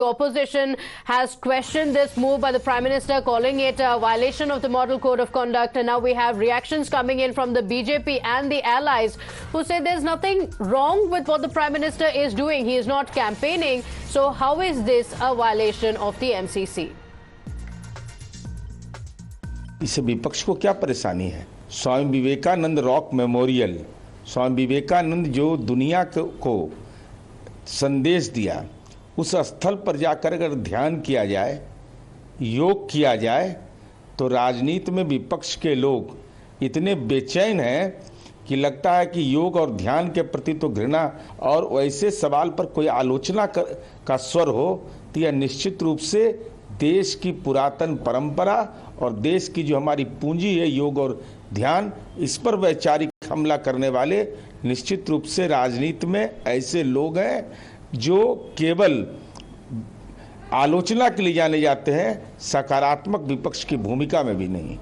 Opposition has questioned this move by the Prime Minister, calling it a violation of the Model Code of Conduct. And now we have reactions coming in from the BJP and the allies who say there's nothing wrong with what the Prime Minister is doing. He is not campaigning. So how is this a violation of the MCC? इससे विपक्ष को क्या परेशानी है? Swami Vivekananda rock memorial, Swami Vivekananda जो दुनिया को संदेश दिया, उस स्थल पर जाकर अगर ध्यान किया जाए, योग किया जाए, तो राजनीति में विपक्ष के लोग इतने बेचैन हैं कि लगता है कि योग और ध्यान के प्रति तो घृणा, और वैसे सवाल पर कोई आलोचना का स्वर हो तो यह निश्चित रूप से देश की पुरातन परंपरा और देश की जो हमारी पूंजी है योग और ध्यान, इस पर वैचारिक हमला करने वाले निश्चित रूप से राजनीति में ऐसे लोग हैं जो केवल आलोचना के लिए जाने जाते हैं, सकारात्मक विपक्ष की भूमिका में भी नहीं।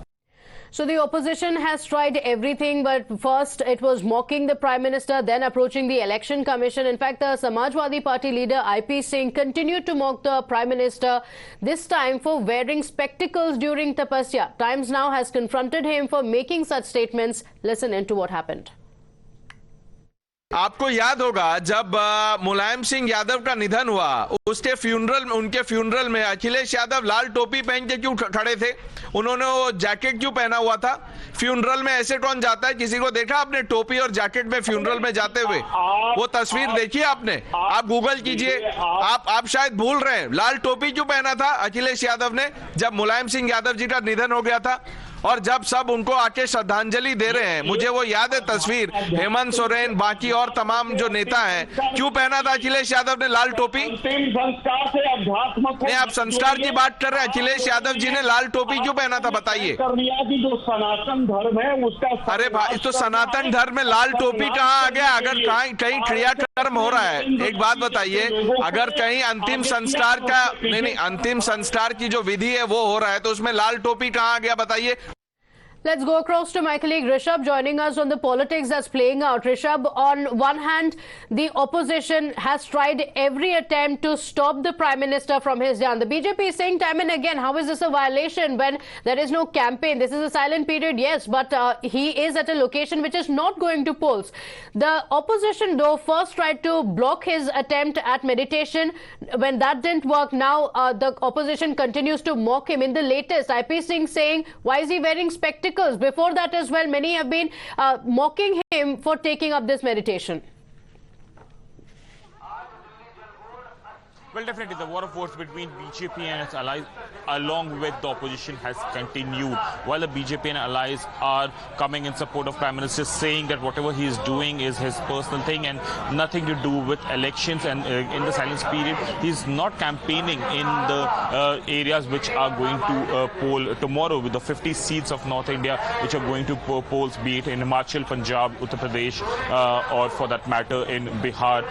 So the opposition has tried everything, but first it was mocking the Prime Minister, then approaching the Election Commission. In fact, the Samajwadi Party leader IP Singh continued to mock the Prime Minister, this time for wearing spectacles during Tapasya. Times Now has confronted him for making such statements. Listen into what happened. आपको याद होगा जब मुलायम सिंह यादव का निधन हुआ, उनके funeral में अखिलेश यादव लाल टोपी पहन के क्यों खड़े थे? उन्होंने वो जैकेट क्यों पहना हुआ था? फ्यूनरल में ऐसे कौन जाता है? किसी को देखा आपने टोपी और जैकेट में फ्यूनरल में जाते हुए? वो तस्वीर देखी आपने? आप गूगल कीजिए, आप शायद भूल रहे हैं। लाल टोपी क्यों पहना था अखिलेश यादव ने जब मुलायम सिंह यादव जी का निधन हो गया था, और जब सब उनको आके श्रद्धांजलि दे रहे हैं? मुझे वो याद है तस्वीर, हेमंत सोरेन बाकी और तमाम जो नेता हैं, क्यों पहना था अखिलेश यादव ने लाल टोपी? नहीं, आप संस्कार की बात कर रहे हैं, अखिलेश यादव जी ने लाल टोपी क्यों पहना था बताइए? जो सनातन धर्म है उसका, अरे भाई, तो सनातन धर्म में लाल टोपी कहाँ आ गया? अगर कहीं क्रियाकर्म हो रहा है, एक बात बताइए, अगर कहीं अंतिम संस्कार का नहीं अंतिम संस्कार की जो विधि है वो हो रहा है, तो उसमें लाल टोपी कहाँ आ गया बताइए? Let's go across to my colleague Rishabh joining us on the politics that's playing out. Rishabh, on one hand, the opposition has tried every attempt to stop the Prime Minister from his dhyan. The BJP is saying time and again, how is this a violation when there is no campaign? This is a silent period, yes, but he is at a location which is not going to polls. The opposition, though, first tried to block his attempt at meditation. When that didn't work, now the opposition continues to mock him. In the latest, IP Singh saying, why is he wearing spectacles? Before that as well, many have been mocking him for taking up this meditation. Well, definitely the war of words between BJP and its allies along with the opposition has continued. While the BJP and allies are coming in support of Prime Minister, saying that whatever he is doing is his personal thing and nothing to do with elections, and in the silence period he is not campaigning in the areas which are going to poll tomorrow, with the 50 seats of North India which are going to polls, be it in Himachal, Punjab, Uttar Pradesh, or for that matter in Bihar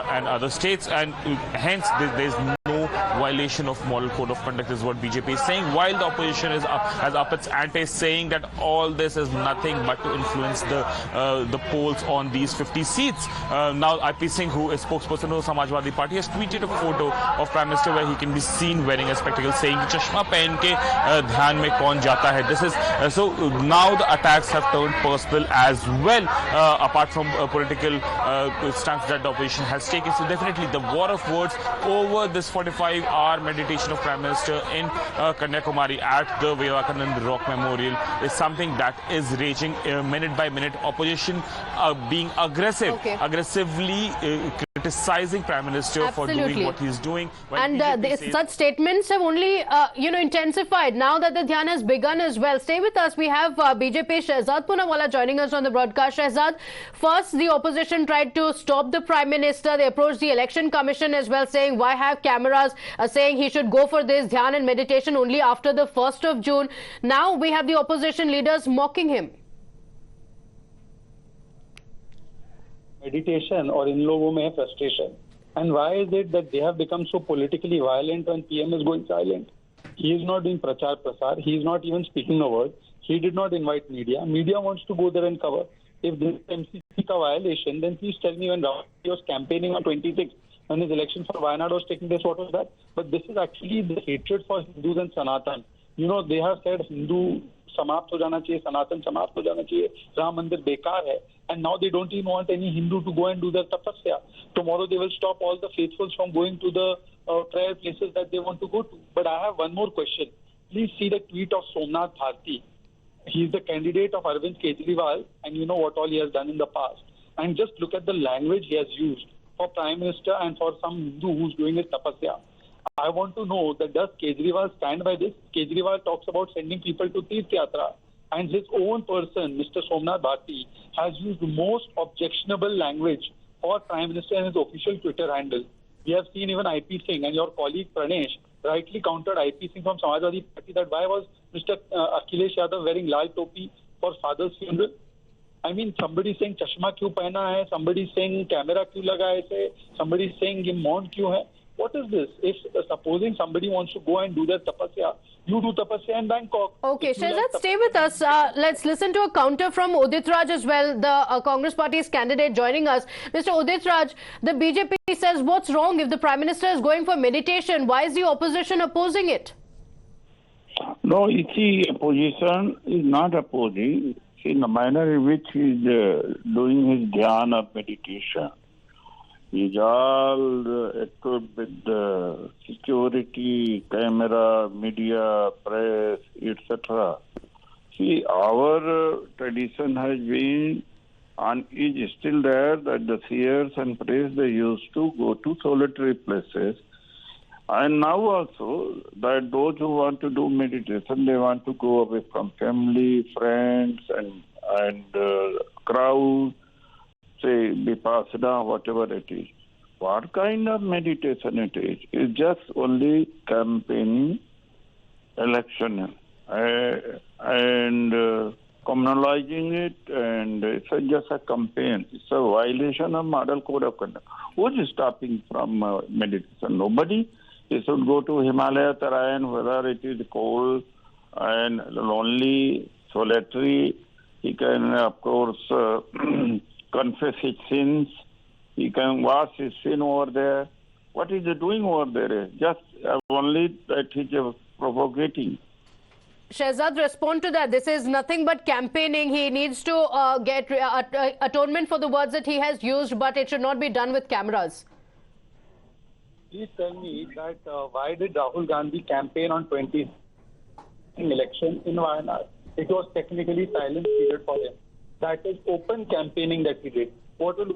and other states, and hence there's no violation of Model Code of Conduct is what BJP is saying, while the opposition has up its ante, saying that all this is nothing but to influence the polls on these 50 seats. Now IP Singh, who is spokesperson of Samajwadi Party, has tweeted a photo of Prime Minister where he can be seen wearing a spectacle, saying chashma pehen ke dhyan mein kaun jata hai. This is so now the attacks have turned personal as well, apart from political stance that the opposition has taken. So definitely the war of words over this 45-hour meditation of Prime Minister in Kanyakumari at the Vivekanand Rock Memorial is something that is raging minute by minute. Opposition being aggressively criticizing Prime Minister for doing what he's doing. And such statements have only intensified now that the dhyan has begun as well. Stay with us. We have BJP Shehzad Poonawalla joining us on the broadcast. Shehzad, first the opposition tried to stop the Prime Minister. They approached the Election Commission as well, saying why have cameras, saying he should go for this dhyan and meditation only after the 1st of June. Now we have the opposition leaders mocking him. Meditation और इन लोगों में frustration. And why is it that they have become so politically violent when PM is going silent? He is not doing prachar prasar. He is not even speaking a word. He did not invite media. Media wants to go there and cover. If this is MCC ka violation, then please tell me when Rahul was campaigning on 26th, when his election for Wayanad was taking place, what was that? But this is actually the hatred for Hindus and Sanatan. You know, they have said Hindu समाप्त हो जाना चाहिए, सनातन समाप्त हो जाना चाहिए, राम मंदिर बेकार है, and now they don't even want any Hindu to go and do their tapasya. Tomorrow they will stop all the faithfuls from going to the prayer places that they want to go to. But I have one more question. Please see the tweet of Somnath Bharti. He is the candidate of Arvind Kejriwal, and you know what all he has done in the past. And just look at the language he has used for Prime Minister and for some Hindu who's doing his tapasya. I want to know that does Kejriwal stand by this? Kejriwal talks about sending people to Tirth Yatra, and his own person, Mr. Somnath Bharti, has used the most objectionable language for Prime Minister in his official Twitter handle. We have seen even IP Singh, and your colleague Pranesh rightly countered IP Singh from Samajwadi Party that why was Mr. Akhilesh Yadav wearing lal topi for father's funeral? I mean, somebody saying chashma क्यों पहना है, somebody saying camera क्यों लगा है ऐसे, somebody saying ये मौन क्यों है. What is this? If supposing somebody wants to go and do their tapasya, you do tapasya in Bangkok. Okay, Shehzad, stay with us. Let's listen to a counter from Udit Raj as well, the Congress Party's candidate joining us. Mr. Udit Raj, the BJP says what's wrong if the Prime Minister is going for meditation? Why is the opposition opposing it? No, you see, opposition is not opposing. See, in the manner in which he is doing his dhyana meditation, he is all equipped with security, camera, media, press, etc. See, our tradition has been and is still there that the seers and priests, they used to go to solitary places. And now also that those who want to do meditation, they want to go away from family, friends and crowd, say Vipassana, whatever it is. What kind of meditation it is? It's just only campaigning, election, and communalizing it, and it's just a campaign. It's a violation of model code of conduct. Who is stopping from meditation? Nobody. He should go to Himalaya terrain, whether it is cold and lonely, solitary. He can, of course, confess his sins. He can wash his sin over there. What is he doing over there? Just only that he's provocating. Shehzad, respond to that. This is nothing but campaigning. He needs to get atonement for the words that he has used, but it should not be done with cameras. Please tell me that why did Rahul Gandhi campaign on 20th election in Wayanad? It was technically silent period for him. That is open campaigning that he did. And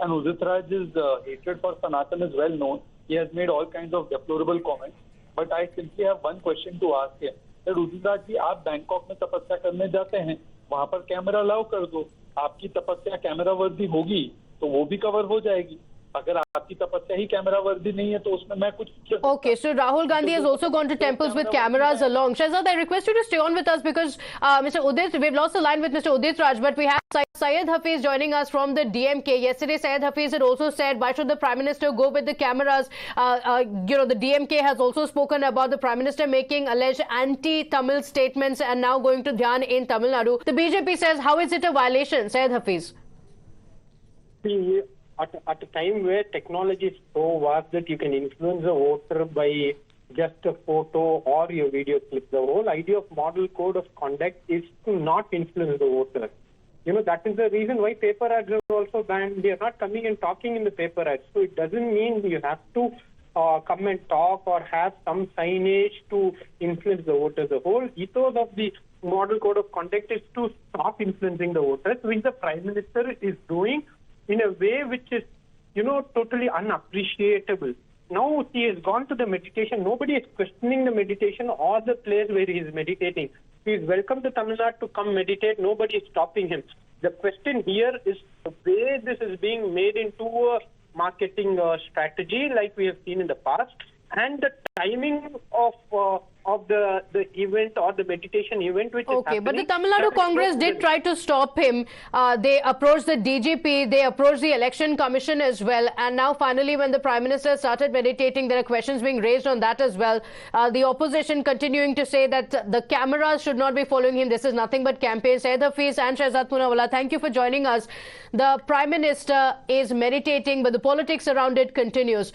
Udit Raj's hatred for Sanatan is well known. He has made all kinds of deplorable comments. But I simply have one question to ask him. That Udit Raj ji, आप Bangkok में तपस्या करने जाते हैं, वहाँ पर camera allow कर दो. आपकी तपस्या कैमरा वर्दी होगी तो वो भी कवर हो जाएगी. अगर आपकी तपस्या ही कैमरा वर्दी नहीं है तो उसमें मैं कुछ. Okay, so Rahul Gandhi has also gone to temples with cameras along. Shehzad, I request you to stay on with us because Mr. Udit, we've lost the line with Mr. Udit Raj, but we have Syed Hafiz joining us from the DMK. Yesterday, Syed Hafiz had also said, why should the Prime Minister go with the cameras? The DMK has also spoken about the Prime Minister making alleged anti-Tamil statements and now going to Dhyan in Tamil Nadu. The BJP says, how is it a violation? Syed Hafiz. At a time where technology is so vast that you can influence a voter by just a photo or your video clip, the whole idea of model code of conduct is to not influence the voter. You know, that is the reason why paper ads are also banned. They are not coming and talking in the paper ads. So it doesn't mean you have to come and talk or have some signage to influence the voters. The whole ethos of the model code of conduct is to stop influencing the voters, which the Prime Minister is doing in a way which is, totally unappreciable. Now he has gone to the meditation. Nobody is questioning the meditation or the place where he is meditating. He is welcome to Tamil Nadu to come meditate. Nobody is stopping him. The question here is the way this is being made into a marketing strategy like we have seen in the past. and the timing of the event or the meditation event which is Okay, but the happening, Tamil Nadu that is Congress not did good. try to stop him. They approached the DGP, they approached the Election Commission as well. And now finally, when the Prime Minister started meditating, there are questions being raised on that as well. The opposition continuing to say that the cameras should not be following him. This is nothing but campaign. Syed Hafiz and Shehzad Poonawalla, thank you for joining us. The Prime Minister is meditating, but the politics around it continues.